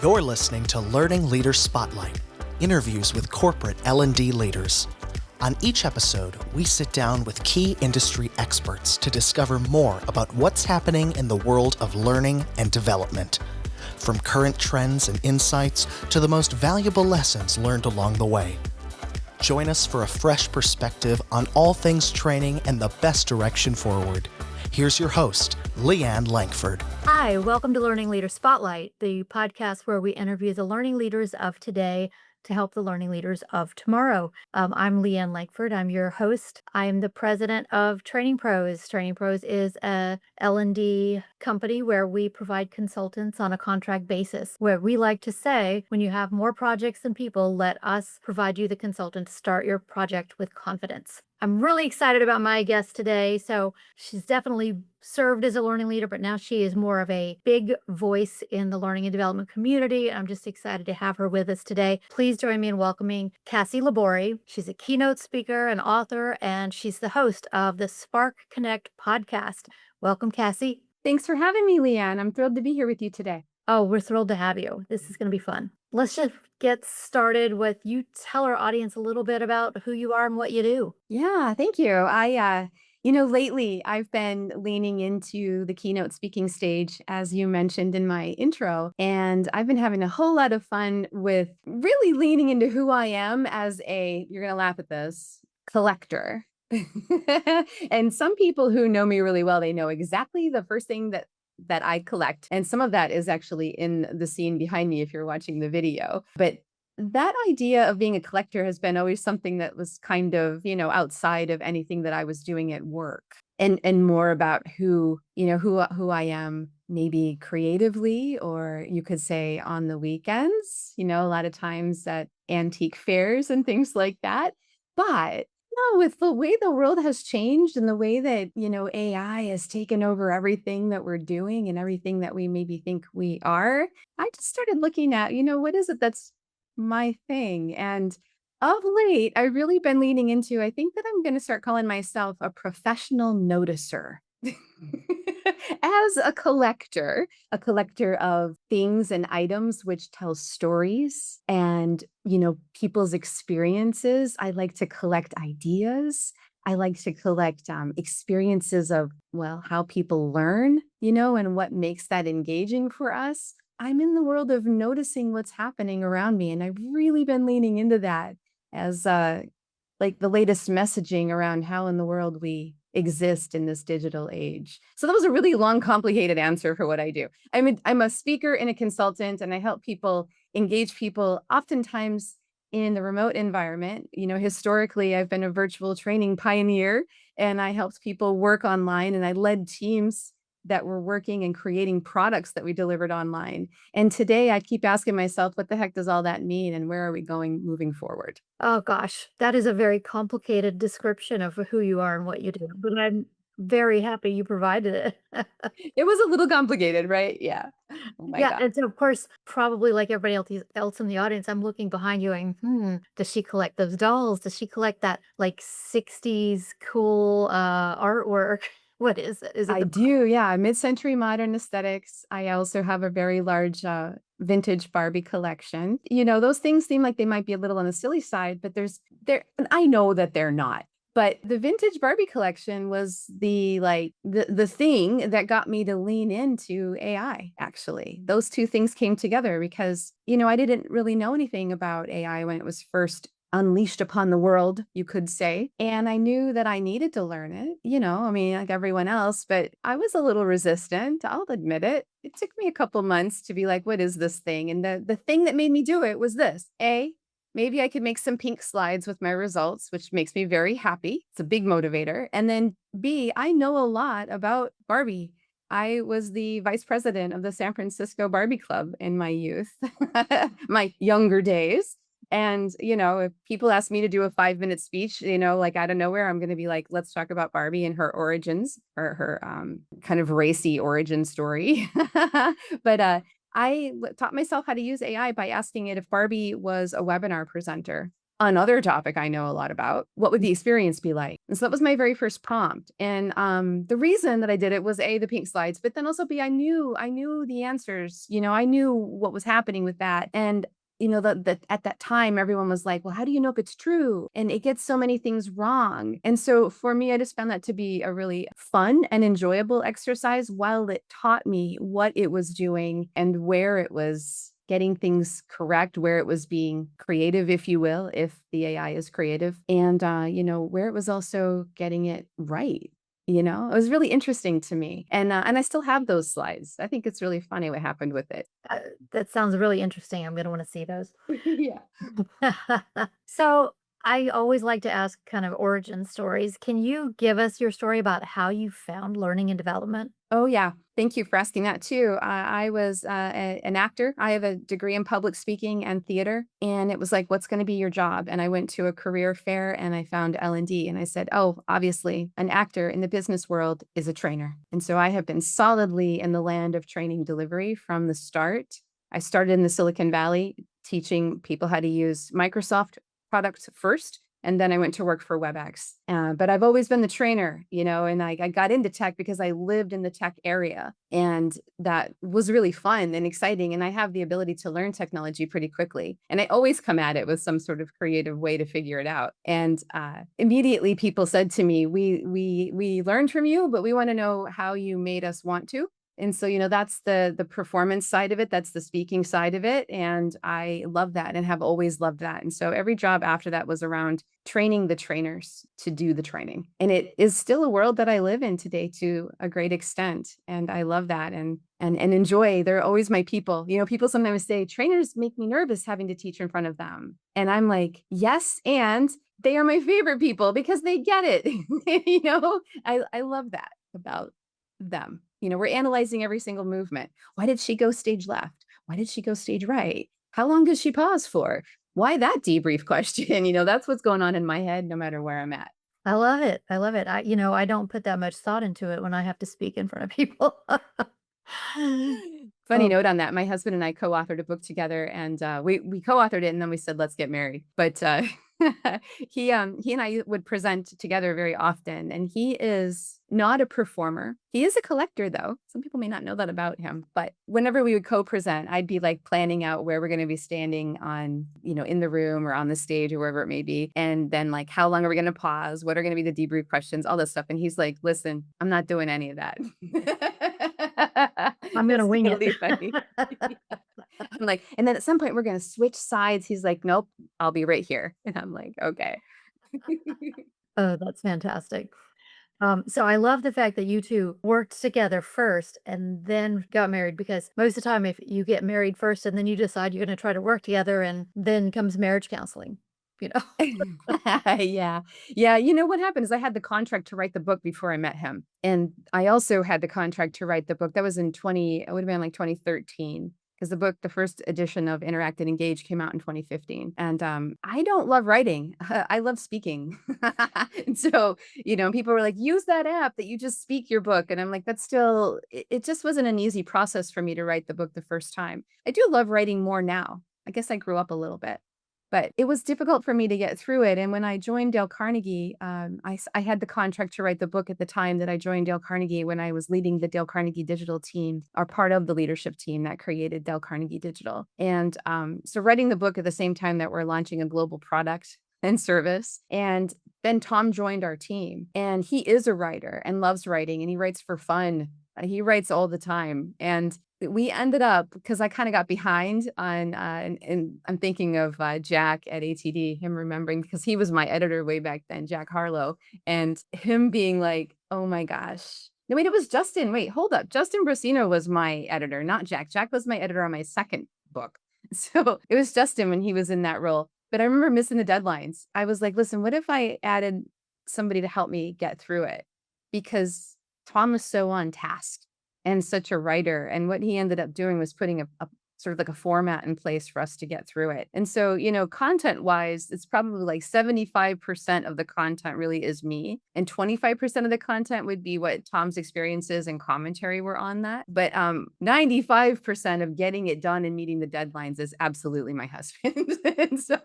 You're listening to Learning Leader Spotlight, interviews with corporate L&D leaders. On each episode, we sit down with key industry experts to discover more about what's happening in the world of learning and development, from current trends and insights to the most valuable lessons learned along the way. Join us for a fresh perspective on all things training and the best direction forward. Here's your host, Leanne Lankford. Hi, welcome to Learning Leader Spotlight, the podcast where we interview the learning leaders of today to help the learning leaders of tomorrow. I'm Leanne Lankford. I'm your host. I'm the president of Training Pros. Training Pros is a L&D company where we provide consultants on a contract basis, where we like to say, when you have more projects than people, let us provide you the consultant to start your project with confidence. I'm really excited about my guest today. So she's definitely served as a learning leader, but now she is more of a big voice in the learning and development community. I'm just excited to have her with us today. Please join me in welcoming Kassy LaBorie. She's a keynote speaker and author, and she's the host of the Spark Konnect podcast. Welcome, Kassy. Thanks for having me, Leanne. I'm thrilled to be here with you today. Oh, we're thrilled to have you. This is going to be fun. Let's just get started with you tell our audience a little bit about who you are and what you do. Yeah, thank you. Lately I've been leaning into the keynote speaking stage, as you mentioned in my intro, and I've been having a whole lot of fun with really leaning into who I am as you're going to laugh at this, collector. And some people who know me really well, they know exactly the first thing that I collect. And some of that is actually in the scene behind me if you're watching the video. But that idea of being a collector has been always something that was kind of, outside of anything that I was doing at work, and more about who I am, maybe creatively, or you could say on the weekends, a lot of times at antique fairs and things like that. But no, with the way the world has changed and the way that, AI has taken over everything that we're doing and everything that we maybe think we are, I just started looking at, what is it that's my thing? And of late, I've really been leaning into, I think that I'm going to start calling myself a professional noticer. As a collector of things and items which tell stories and, people's experiences. I like to collect ideas. I like to collect experiences of, how people learn, and what makes that engaging for us. I'm in the world of noticing what's happening around me, and I've really been leaning into that as like the latest messaging around how in the world we exist in this digital age. So that was a really long, complicated answer for what I do. I'm a speaker and a consultant, and I help people engage people, oftentimes in the remote environment. Historically, I've been a virtual training pioneer, and I helped people work online, and I led teams that were working and creating products that we delivered online. And today I keep asking myself, what the heck does all that mean? And where are we going moving forward? Oh gosh, that is a very complicated description of who you are and what you do, but I'm very happy you provided it. It was a little complicated, right? Yeah. Oh my Yeah, God. and so of course, probably like everybody else in the audience, I'm looking behind you going, does she collect those dolls? Does she collect that like 60s cool artwork? What is it? Is it I the do. Yeah. Mid-century modern aesthetics. I also have a very large vintage Barbie collection. Those things seem like they might be a little on the silly side, but I know that they're not. But the vintage Barbie collection was the thing that got me to lean into AI, actually. Those two things came together because, I didn't really know anything about AI when it was first unleashed upon the world, you could say. And I knew that I needed to learn it, like everyone else, but I was a little resistant. I'll admit it. It took me a couple months to be like, what is this thing? And the thing that made me do it was this. Maybe I could make some pink slides with my results, which makes me very happy. It's a big motivator. And then B, I know a lot about Barbie. I was the vice president of the San Francisco Barbie Club in my youth, my younger days. And, if people ask me to do a 5-minute speech, like out of nowhere, I'm going to be like, let's talk about Barbie and her origins, or her kind of racy origin story. But I taught myself how to use AI by asking it if Barbie was a webinar presenter. another topic I know a lot about. What would the experience be like? And so that was my very first prompt. And the reason that I did it was A, the pink slides, but then also B, I knew the answers. I knew what was happening with that. And at that time, everyone was like, well, how do you know if it's true? And it gets so many things wrong. And so for me, I just found that to be a really fun and enjoyable exercise while it taught me what it was doing and where it was getting things correct, where it was being creative, if you will, if the AI is creative, and, where it was also getting it right. It was really interesting to me. And I still have those slides. I think it's really funny what happened with it. That sounds really interesting. I'm gonna wanna see those. Yeah. So, I always like to ask kind of origin stories. Can you give us your story about how you found learning and development? Oh, yeah. Thank you for asking that too. I was an actor. I have a degree in public speaking and theater, and it was like, "What's going to be your job?" And I went to a career fair and I found L&D, and I said, "Oh, obviously, an actor in the business world is a trainer." And so I have been solidly in the land of training delivery from the start. I started in the Silicon Valley teaching people how to use Microsoft products first. And then I went to work for WebEx. But I've always been the trainer, and I got into tech because I lived in the tech area. And that was really fun and exciting. And I have the ability to learn technology pretty quickly. And I always come at it with some sort of creative way to figure it out. And immediately people said to me, we learned from you, but we want to know how you made us want to. And so, that's the performance side of it. That's the speaking side of it. And I love that and have always loved that. And so every job after that was around training the trainers to do the training. And it is still a world that I live in today to a great extent. And I love that and enjoy. They're always my people. People sometimes say trainers make me nervous having to teach in front of them. And I'm like, yes, and they are my favorite people because they get it. I love that about them. We're analyzing every single movement. Why did she go stage left? Why did she go stage right? How long does she pause for? Why that debrief question? That's what's going on in my head no matter where I'm at. I love it. I love it. I don't put that much thought into it when I have to speak in front of people. Funny Oh, note on that, my husband and I co-authored a book together, and we co-authored it, and then we said, let's get married. But he and I would present together very often, and he is not a performer. He is a collector, though. Some people may not know that about him. But whenever we would co-present, I'd be like planning out where we're going to be standing on, in the room or on the stage or wherever it may be, and then like how long are we going to pause? What are going to be the debrief questions? All this stuff. And he's like, "Listen, I'm not doing any of that." I'm gonna It's wing it. really funny. I'm like, and then at some point we're gonna switch sides. He's like, "Nope, I'll be right here." And I'm like, "Okay." Oh, that's fantastic. So I love the fact that you 2 worked together first and then got married because most of the time, if you get married first and then you decide you're gonna try to work together and then comes marriage counseling, you know? Yeah. Yeah, what happened is I had the contract to write the book before I met him, and I also had the contract to write the book. That was in 20 it would have been, like, 2013, because the first edition of Interact and Engage came out in 2015, and, I don't love writing. I love speaking. And so, people were like, "Use that app that you just speak your book," and I'm like, "That's still" it just wasn't an easy process for me to write the book the first time. I do love writing more now. I guess I grew up a little bit. But it was difficult for me to get through it, and when I joined Dale Carnegie, I had the contract to write the book at the time that I joined Dale Carnegie when I was leading the Dale Carnegie digital team, or part of the leadership team that created Dale Carnegie Digital. And, so writing the book at the same time that we're launching a global product and service, and then Tom joined our team, and he is a writer and loves writing, and he writes for fun. He writes all the time, and we ended up because I kinda got behind on, and I'm thinking of, Jack at ATD, him remembering because he was my editor way back then, Jack Harlow, and him being like, "Oh my gosh." No, wait, it was Justin. Wait, hold up. Justin Brasino was my editor, not Jack. Jack was my editor on my second book. So, it was Justin when he was in that role, but I remember missing the deadlines. I was like, "Listen, what if I added somebody to help me get through it?" Because Tom was so on task and such a writer. And what he ended up doing was putting a sort of like a format in place for us to get through it. And so, content wise, it's probably like 75% of the content really is me, and 25% of the content would be what Tom's experiences and commentary were on that. But 95% of getting it done and meeting the deadlines is absolutely my husband. And so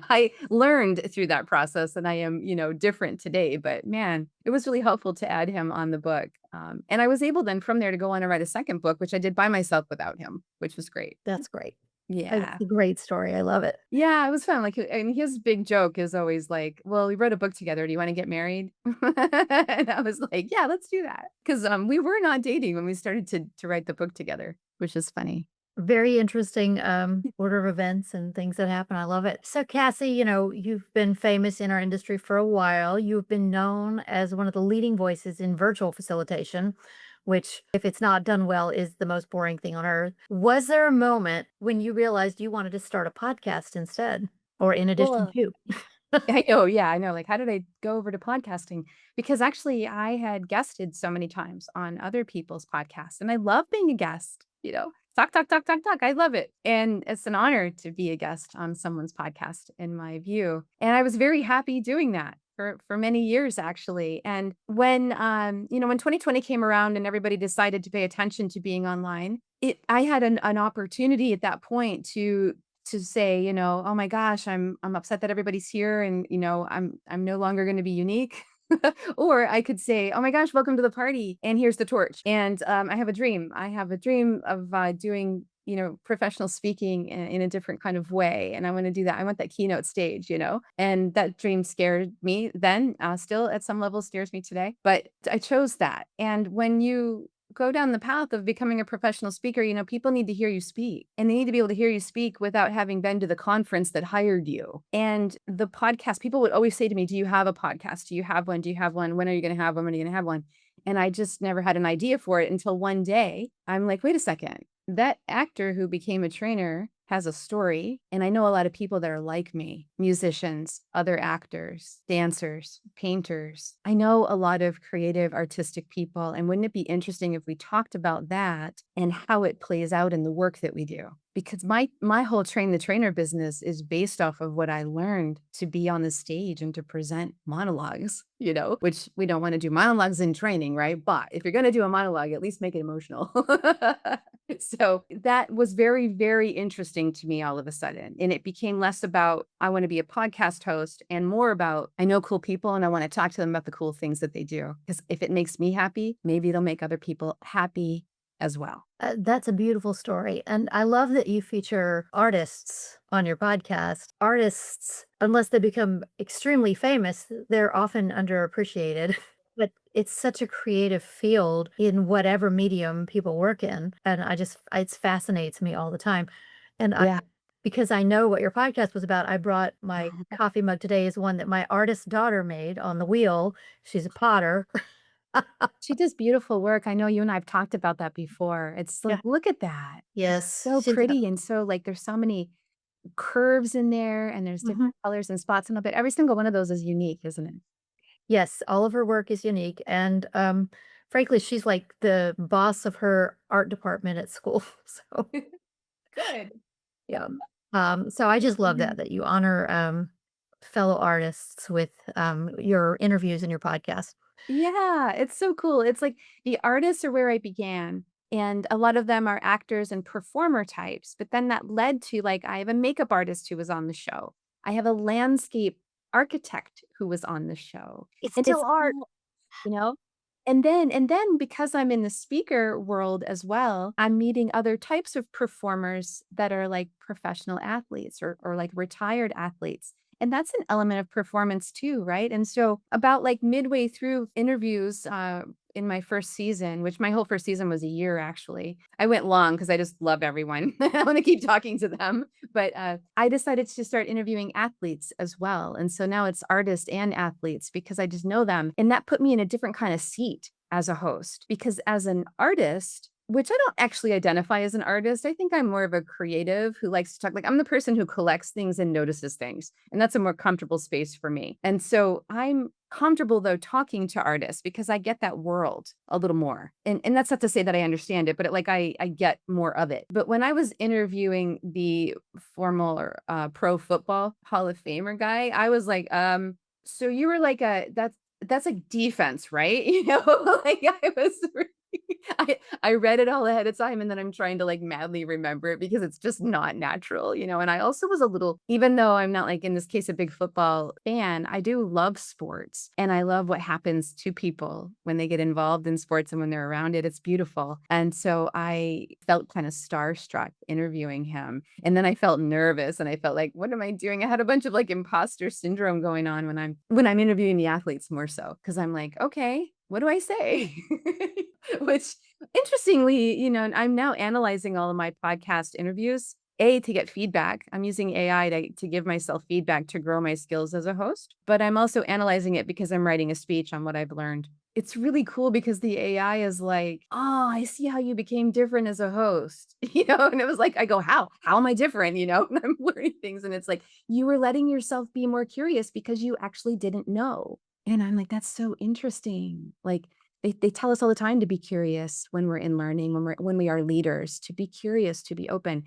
I learned through that process and I am, different today. But man, it was really helpful to add him on the book. And I was able then from there to go on and write a second book, which I did by myself without him, which was great. That's great. It's Yeah. a great story. I love it. Yeah, it was fun. Like, and his big joke is always like, "Well, we wrote a book together. Do you want to get married?" And I was like, "Yeah, let's do that." Because we were not dating when we started to write the book together, which is funny. Very interesting order of events and things that happen. I love it. So, Cassie, you've been famous in our industry for a while. You've been known as one of the leading voices in virtual facilitation, which, if it's not done well, is the most boring thing on earth. Was there a moment when you realized you wanted to start a podcast instead, or in addition Well, to? I know, yeah, I know. Like, how did I go over to podcasting? Because actually, I had guested so many times on other people's podcasts, and I love being a guest. Talk, talk, talk, talk, talk. I love it, and it's an honor to be a guest on someone's podcast, in my view. And I was very happy doing that for many years, actually. And when 2020 came around and everybody decided to pay attention to being online, I had an opportunity at that point to say, "Oh my gosh, I'm upset that everybody's here and, I'm no longer gonna be unique." Or I could say, "Oh my gosh, welcome to the party, and here's the torch." And, I have a dream. I have a dream of, doing, professional speaking in a different kind of way, and I wanna do that. I want that keynote stage, And that dream scared me then, still at some level scares me today, but I chose that. And when you go down the path of becoming a professional speaker, people need to hear you speak and they need to be able to hear you speak without having been to the conference that hired you. And the podcast, people would always say to me, "Do you have a podcast? Do you have one? Do you have one? When are you going to have one? When are you going to have one?" And I just never had an idea for it until one day I'm like, wait a second, that actor who became a trainer has a story. And I know a lot of people that are like me, musicians, other actors, dancers, painters. I know a lot of creative, artistic people. And wouldn't it be interesting if we talked about that and how it plays out in the work that we do? Because my whole train the trainer business is based off of what I learned to be on the stage and to present monologues, which we don't want to do monologues in training, right? But if you're going to do a monologue, at least make it emotional. So that was very, very interesting to me all of a sudden. And it became less about, I want to be a podcast host and more about, I know cool people and I want to talk to them about the cool things that they do. Because if it makes me happy, maybe it'll make other people happy as well. That's a beautiful story. And I love that you feature artists on your podcast. Artists, unless they become extremely famous, they're often underappreciated. But it's such a creative field in whatever medium people work in. And it fascinates me all the time. And Yeah. because I know what your podcast was about, I brought my coffee mug today is one that my artist daughter made on the wheel. She's a potter. She does beautiful work. I know you and I have talked about that before. It's like, Yeah. look at that. Yes. So She's pretty and so like there's so many curves in there and there's Mhm. different colors and spots and all, but every single one of those is unique, isn't it? Yes, all of her work is unique, and, frankly, she's like the boss of her art department at school, so, Good. yeah. So I just love Mhm. that you honor, fellow artists with, your interviews and your podcast. Yeah, it's so cool. It's like the artists are where I began, and a lot of them are actors and performer types. But then that led to like, I have a makeup artist who was on the show. I have a landscape architect who was on the show. It's And still it's art. all, you know, and then because I'm in the speaker world as well, I'm meeting other types of performers that are like professional athletes or like retired athletes. And that's an element of performance too, right? And so about like midway through interviews in my first season, which my whole first season was a year actually. I went long because I just love everyone. I want to keep talking to them. But I decided to start interviewing athletes as well. And so now it's artists and athletes because I just know them. And that put me in a different kind of seat as a host because as an artist, which I don't actually identify as an artist. I think I'm more of a creative who likes to talk. Like I'm the person who collects things and notices things. And that's a more comfortable space for me. And so I'm comfortable though talking to artists because I get that world a little more. And that's not to say that I understand it, but like I get more of it. But when I was interviewing the formal or pro football Hall of Famer guy, I was like, so you were like that's like defense, right? Like I was I read it all ahead of time, and then I'm trying to, like, madly remember it because it's just not natural, and I also was a little even though I'm not, like, in this case, a big football fan, I do love sports, and I love what happens to people when they get involved in sports and when they're around it, it's beautiful, and so I felt kinda starstruck interviewing him, and then I felt nervous, and I felt like, "What am I doing?" I had a bunch of, like, imposter syndrome going on when I'm interviewing the athletes more so, because 'cause I'm like, "Okay, what do I say?" Which, interestingly, I'm now analyzing all of my podcast interviews, to get feedback. I'm using AI to give myself feedback to grow my skills as a host, but I'm also analyzing it because I'm writing a speech on what I've learned. It's really cool because the AI is like, "Oh, I see how you became different as a host." And it was like, I go, "How? How am I different?" And I'm learning things, and it's like, "You were letting yourself be more curious because you actually didn't know." And I'm like, "That's so interesting." Like, they tell us all the time to be curious when we're in learning, when we are leaders, to be curious, to be open.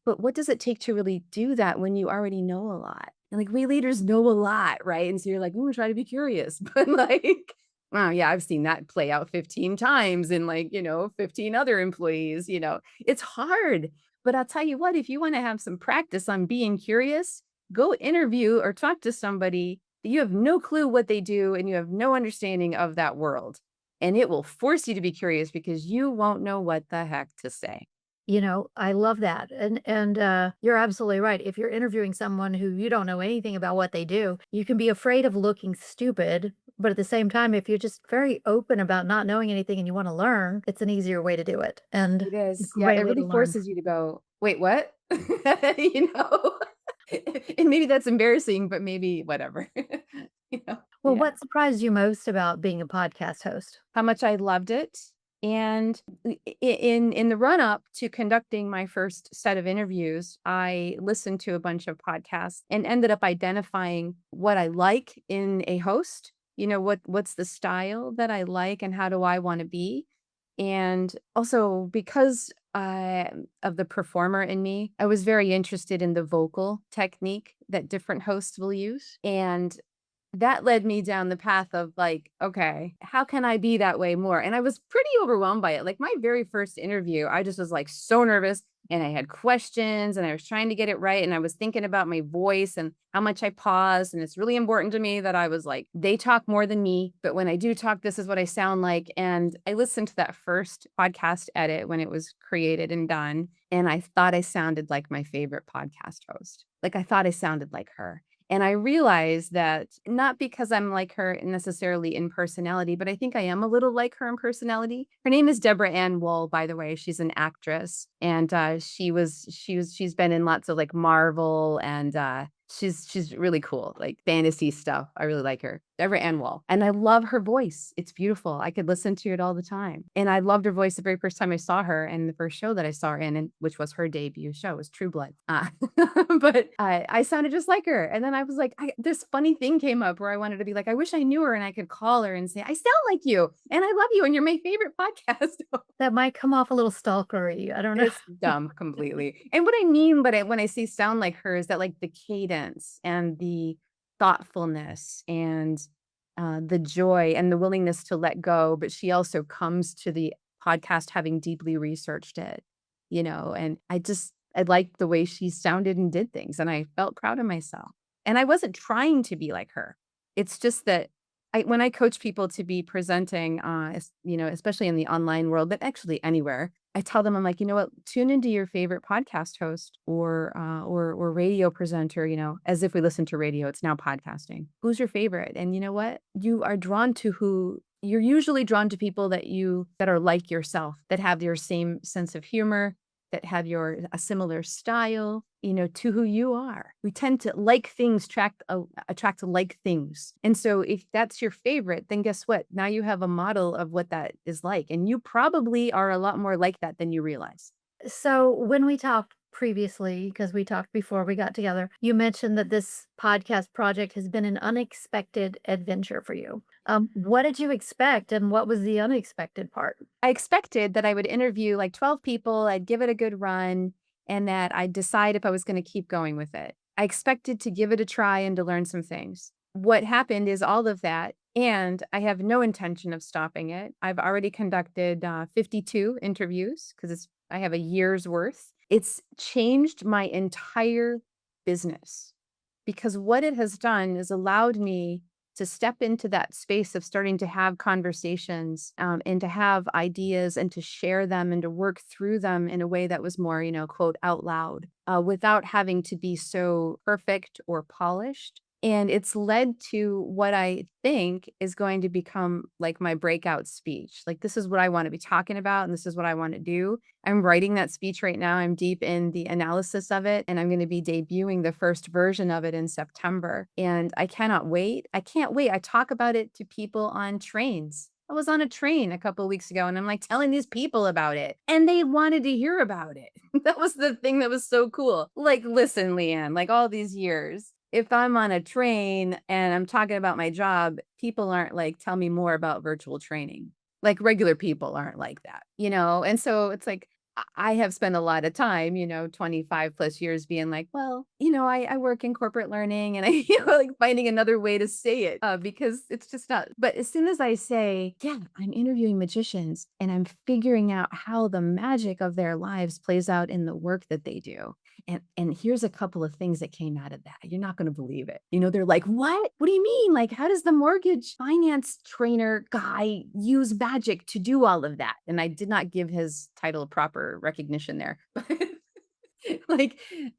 But what does it take to really do that when you already know a lot? And, like, we leaders know a lot, right? And so you're like, "Ooh, try to be curious." But, like, wow, yeah, I've seen that play out 15 times in, like, 15 other employees. It's hard, but I'll tell you what, if you wanna have some practice on being curious, go interview or talk to somebody that you have no clue what they do and you have no understanding of that world, and it will force you to be curious because you won't know what the heck to say. I love that, and you're absolutely right. If you're interviewing someone who you don't know anything about what they do, you can be afraid of looking stupid, but at the same time, if you're just very open about not knowing anything and you wanna learn, it's an easier way to do it, and It a is. Yeah, great it way to really learn. forces you to go, "Wait, what?" You know? And maybe that's embarrassing, but maybe whatever. Well, Yeah. what surprised you most about being a podcast host? How much I loved it, and in the run up to conducting my first set of interviews, I listened to a bunch of podcasts and ended up identifying what I like in a host, what's the style that I like and how do I wanna be, and also because, of the performer in me, I was very interested in the vocal technique that different hosts will use, and that led me down the path of like, okay, how can I be that way more? And I was pretty overwhelmed by it. Like my very first interview, I just was like so nervous and I had questions and I was trying to get it right. And I was thinking about my voice and how much I paused. And it's really important to me that I was like, they talk more than me, but when I do talk, this is what I sound like. And I listened to that first podcast edit when it was created and done. And I thought I sounded like my favorite podcast host. Like I thought I sounded like her. And I realized that not because I'm like her necessarily in personality, but I think I am a little like her in personality. Her name is Deborah Ann Wool, by the way. She's an actress, and she's been in lots of like Marvel, and she's really cool, like fantasy stuff. I really like her, Deborah Ann Wool, and I love her voice. It's beautiful. I could listen to it all the time, and I loved her voice the very first time I saw her, and the first show that I saw her in, and which was her debut show, was True Blood. But I sounded just like her. And then I was like, this funny thing came up where I wanted to be like, I wish I knew her and I could call her and say, I sound like you and I love you and you're my favorite podcast. That might come off a little stalkery, I don't know. It's dumb completely. And what I mean, but when I say sound like her is that like the cadence and the thoughtfulness and the joy and the willingness to let go. But she also comes to the podcast having deeply researched it, and I liked the way she sounded and did things, and I felt proud of myself. And I wasn't trying to be like her. It's just that when I coach people to be presenting, especially in the online world, but actually anywhere, I tell them, I'm like, you know what, tune into your favorite podcast host or radio presenter, as if we listen to radio, it's now podcasting. Who's your favorite? And you know what? You're usually drawn to people that are like yourself, that have your same sense of humor, that have a similar style, to who you are. We tend to like things attract like things. And so if that's your favorite, then guess what? Now you have a model of what that is like. And you probably are a lot more like that than you realize. So when we talked previously, because we talked before we got together, you mentioned that this podcast project has been an unexpected adventure for you. What did you expect and what was the unexpected part? I expected that I would interview like 12 people, I'd give it a good run, and that I'd decide if I was going to keep going with it. I expected to give it a try and to learn some things. What happened is all of that And I have no intention of stopping it. I've already conducted 52 interviews because I have a year's worth. It's changed my entire business because what it has done is allowed me to step into that space of starting to have conversations and to have ideas and to share them and to work through them in a way that was more, quote, out loud without having to be so perfect or polished. And it's led to what I think is going to become like my breakout speech. Like, this is what I want to be talking about, and this is what I want to do. I'm writing that speech right now. I'm deep in the analysis of it, and I'm going to be debuting the first version of it in September. And I cannot wait. I can't wait. I talk about it to people on trains. I was on a train a couple of weeks ago and I'm like telling these people about it and they wanted to hear about it. That was the thing that was so cool. Like, listen, Leanne, like all these years, if I'm on a train and I'm talking about my job, people aren't like, tell me more about virtual training. Like regular people aren't like that, And so it's like, I have spent a lot of time, 25 plus years being like, well, I work in corporate learning and I, like finding another way to say it because it's just not. But as soon as I say, yeah, I'm interviewing magicians and I'm figuring out how the magic of their lives plays out in the work that they do. And here's a couple of things that came out of that. You're not going to believe it. They're like, what? What do you mean? Like, how does the mortgage finance trainer guy use magic to do all of that? And I did not give his title proper recognition there. Like,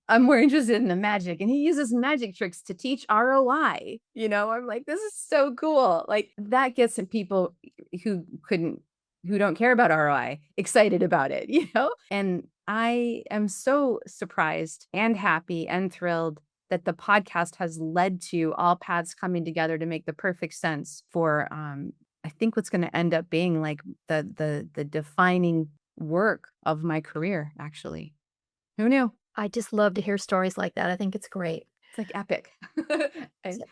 I'm more interested in the magic and he uses magic tricks to teach ROI. I'm like, this is so cool. Like, that gets some people who don't care about ROI excited about it, And I am so surprised and happy and thrilled that the podcast has led to all paths coming together to make the perfect sense for I think what's going to end up being like the defining work of my career, actually. Who knew? I just love to hear stories like that. I think it's great. It's like epic. I, So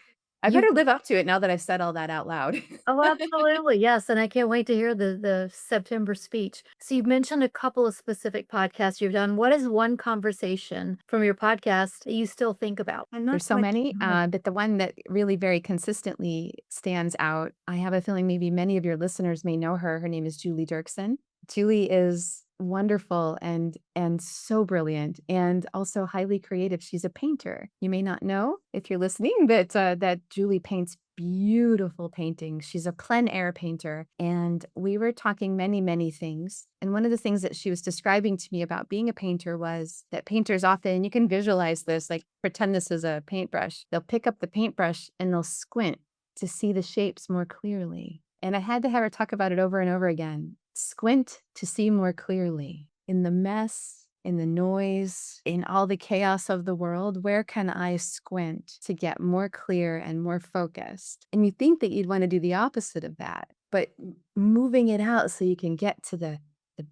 I you better live up to it now that I've said all that out loud. Oh, absolutely. Yes, and I can't wait to hear the September speech. So you mentioned a couple of specific podcasts you've done. What is one conversation from your podcast that you still think about? And not There's so so much many, but the one that really very consistently stands out, I have a feeling maybe many of your listeners may know her. Her name is Julie Dirksen. Julie is wonderful and so brilliant and also highly creative. She's a painter. You may not know if you're listening that Julie paints beautiful paintings. She's a plein air painter. And we were talking many, many things. And one of the things that she was describing to me about being a painter was that painters often, you can visualize this, like pretend this is a paintbrush. They'll pick up the paintbrush and they'll squint to see the shapes more clearly. And I had to have her talk about it over and over again. Squint to see more clearly. In the mess, in the noise, in all the chaos of the world, where can I squint to get more clear and more focused? And you think that you'd want to do the opposite of that, but moving it out so you can get to the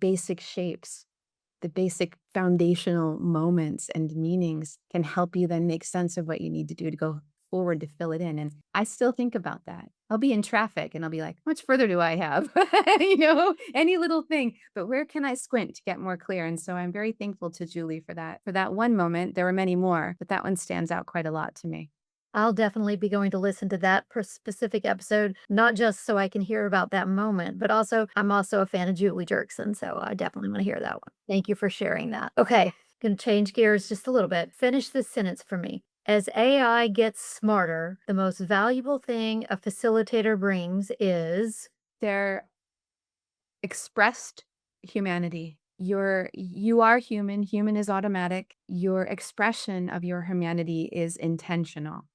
basic shapes, the basic foundational moments and meanings can help you then make sense of what you need to do to go forward to fill it in. And I still think about that. I'll be in traffic and I'll be like, how much further do I have? Any little thing, but where can I squint to get more clear? And so I'm very thankful to Julie for that one moment. There were many more, but that one stands out quite a lot to me. I'll definitely be going to listen to that specific episode, not just so I can hear about that moment, but also I'm also a fan of Julie Dirksen, so I definitely want to hear that one. Thank you for sharing that. Okay, going to change gears just a little bit. Finish this sentence for me. As AI gets smarter, the most valuable thing a facilitator brings is Their expressed humanity. You are human. Human is automatic. Your expression of your humanity is intentional.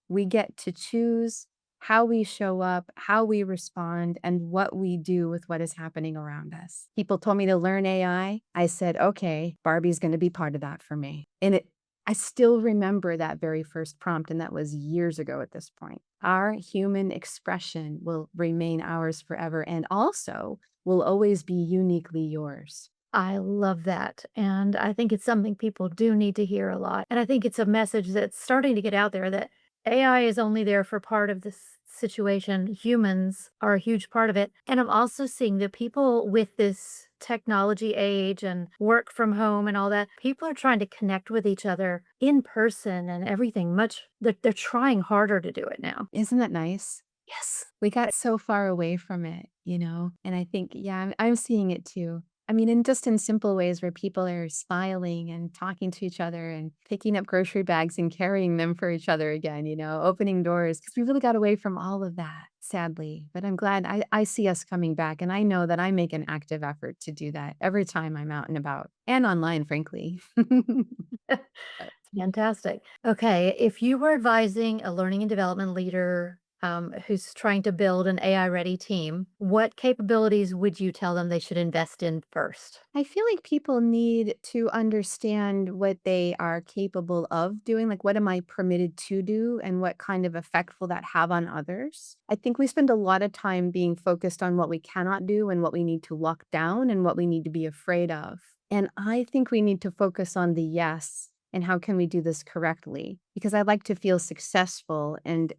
We get to choose how we show up, how we respond, and what we do with what is happening around us. People told me to learn AI. I said, okay, Barbie's going to be part of that for me. And I still remember that very first prompt, and that was years ago at this point. Our human expression will remain ours forever and also will always be uniquely yours. I love that. And I think it's something people do need to hear a lot. And I think it's a message that's starting to get out there that AI is only there for part of this situation. Humans are a huge part of it. And I'm also seeing that people with this technology age and work from home and all that, people are trying to connect with each other in person and everything they're trying harder to do it now. Isn't that nice? Yes. We got so far away from it, and I think, yeah, I'm seeing it too. I mean, in simple ways where people are smiling and talking to each other and picking up grocery bags and carrying them for each other again, opening doors, because we really got away from all of that, sadly. But I'm glad I see us coming back, and I know that I make an active effort to do that every time I'm out and about and online, frankly. Fantastic. Okay, if you were advising a learning and development leader who's trying to build an AI ready team, what capabilities would you tell them they should invest in first? I feel like people need to understand what they are capable of doing. Like, what am I permitted to do and what kind of effect will that have on others? I think we spend a lot of time being focused on what we cannot do and what we need to lock down and what we need to be afraid of. And I think we need to focus on the yes and how can we do this correctly? Because I like to feel successful and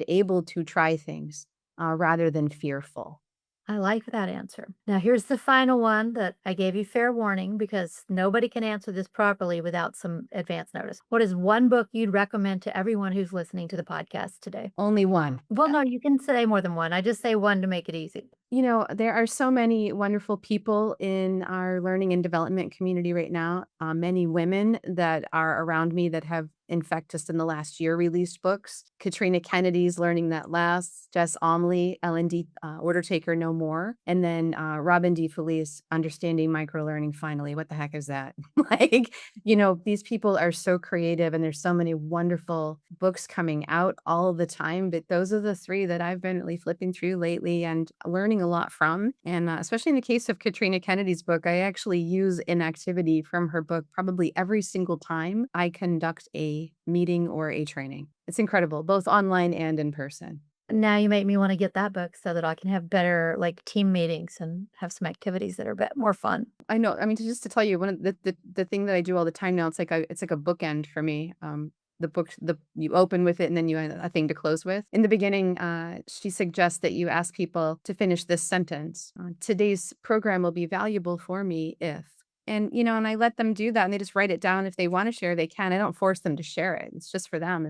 able to try things rather than fearful. I like that answer. Now, here's the final one that I gave you fair warning because nobody can answer this properly without some advance notice. What is one book you'd recommend to everyone who's listening to the podcast today? Only one. Well, no, you can say more than one. I just say one to make it easy. There are so many wonderful people in our learning and development community right now. Many women that are around me that have, in fact, just in the last year released books. Katrina Kennedy's Learning That Lasts, Jess Omley, L&D Order Taker No More, and then Robin D. Felice, Understanding Microlearning Finally. What the heck is that? These people are so creative and there's so many wonderful books coming out all the time. But those are the three that I've been really flipping through lately and learning a lot from. And especially in the case of Katrina Kennedy's book, I actually use an activity from her book probably every single time I conduct a meeting or a training. It's incredible, both online and in person. Now you make me want to get that book so that I can have better like team meetings and have some activities that are a bit more fun. I know. I mean, just to tell you, one of the thing that I do all the time now, it's like a bookend for me. The book, you open with it, and then you have a thing to close with. In the beginning, she suggests that you ask people to finish this sentence. Today's program will be valuable for me if. And I let them do that, and they just write it down. If they want to share, they can. I don't force them to share it. It's just for them.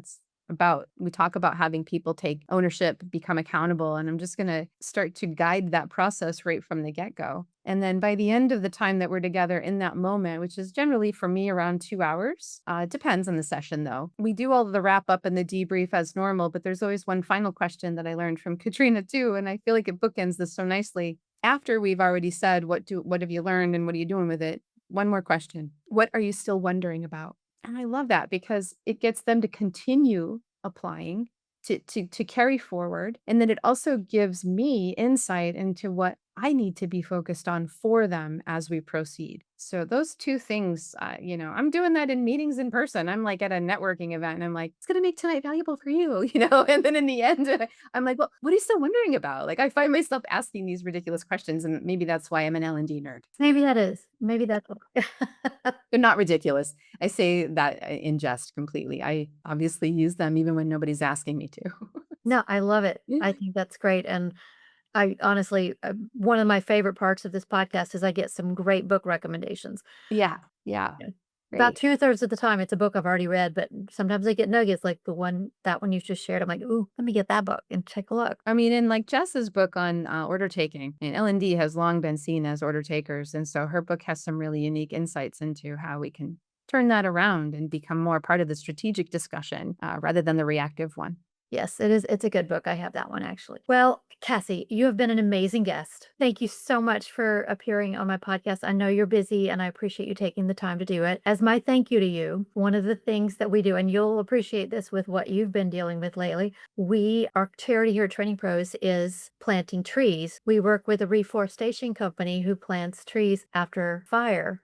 We talk about having people take ownership, become accountable, and I'm just going to start to guide that process right from the get-go. And then by the end of the time that we're together in that moment, which is generally for me around 2 hours, it depends on the session though. We do all the wrap up and the debrief as normal, but there's always one final question that I learned from Katrina too. And I feel like it bookends this so nicely. After we've already said, what have you learned and what are you doing with it? One more question. What are you still wondering about? And I love that because it gets them to continue applying, to carry forward. And then it also gives me insight into what I need to be focused on for them as we proceed. So those two things, I'm doing that in meetings in person. I'm like at a networking event and I'm like, it's going to make tonight valuable for you, and then in the end, I'm like, well, what are you still wondering about? Like I find myself asking these ridiculous questions and maybe that's why I'm an L&D nerd. Maybe that is. Maybe that's They're not ridiculous. I say that in jest completely. I obviously use them even when nobody's asking me to. No, I love it. I think that's great. And I honestly, one of my favorite parts of this podcast is I get some great book recommendations. Yeah, yeah, Yeah. About great. 2/3 of the time, it's a book I've already read, but sometimes I get nuggets like that one you just shared. I'm like, ooh, let me get that book and take a look. I mean, in like Jess's book on order taking, and L&D has long been seen as order takers, and so her book has some really unique insights into how we can turn that around and become more part of the strategic discussion rather than the reactive one. Yes, it is. It's a good book. I have that one actually. Well, Cassie, you have been an amazing guest. Thank you so much for appearing on my podcast. I know you're busy and I appreciate you taking the time to do it. As my thank you to you, one of the things that we do, and you'll appreciate this with what you've been dealing with lately, our charity here at Training Pros is planting trees. We work with a reforestation company who plants trees after fire.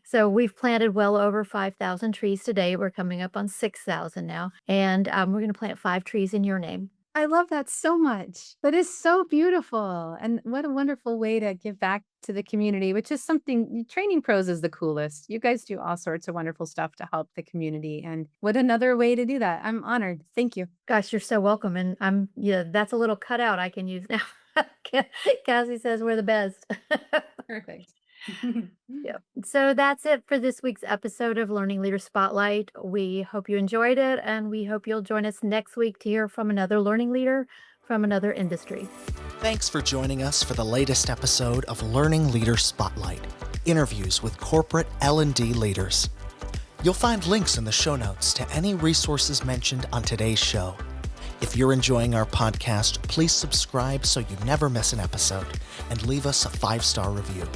So we've planted well over 5,000 trees today. We're coming up on 6,000 now. And we're going to plant 5 trees in your name. I love that so much. That is so beautiful. And what a wonderful way to give back to the community, which is something Training Pros is the coolest. You guys do all sorts of wonderful stuff to help the community. And what another way to do that. I'm honored. Thank you. Gosh, you're so welcome. And that's a little cutout I can use now. Cassie says we're the best. Perfect. Yeah. So that's it for this week's episode of Learning Leader Spotlight. We hope you enjoyed it, and we hope you'll join us next week to hear from another learning leader from another industry. Thanks for joining us for the latest episode of Learning Leader Spotlight, interviews with corporate L&D leaders. You'll find links in the show notes to any resources mentioned on today's show. If you're enjoying our podcast, please subscribe so you never miss an episode and leave us a 5-star review.